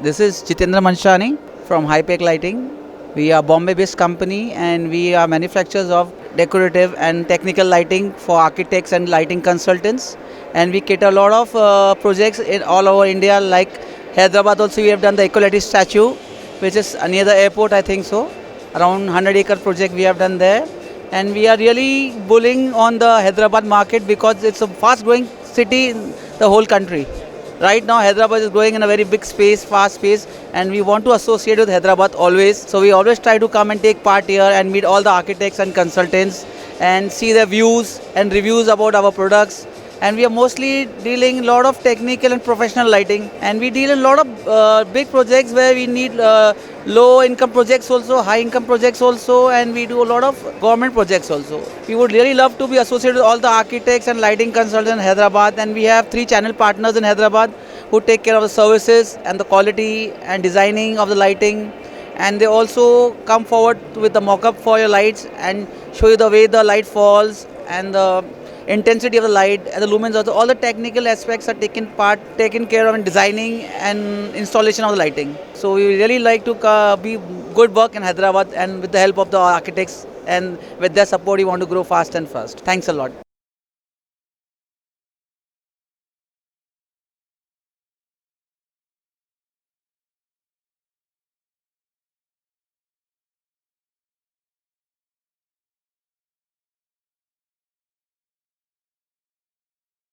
This is Jitendra Manshani from HYBEC-Lighting. We are Bombay-based company and we are manufacturers of decorative and technical lighting for architects and lighting consultants. And we cater a lot of projects in all over India, like Hyderabad also we have done the Equality Statue, which is near the airport, I think so. Around 100-acre project we have done there. And we are really bulling on the Hyderabad market because it's a fast-growing city in the whole country. Right now, Hyderabad is growing in a very big space, fast space, and we want to associate with Hyderabad always. So we always try to come and take part here and meet all the architects and consultants and see their views and reviews about our products. And we are mostly dealing a lot of technical and professional lighting. And we deal in a lot of big projects where we need low income projects also, high income projects also, and we do a lot of government projects also. We would really love to be associated with all the architects and lighting consultants in Hyderabad, and we have 3 channel partners in Hyderabad who take care of the services and the quality and designing of the lighting. And they also come forward with the mock-up for your lights and show you the way the light falls and the intensity of the light and the lumens. Also, all the technical aspects are taken care of in designing and installation of the lighting. So we really like to be good work in Hyderabad, and with the help of the architects and with their support we want to grow fast and fast. Thanks a lot.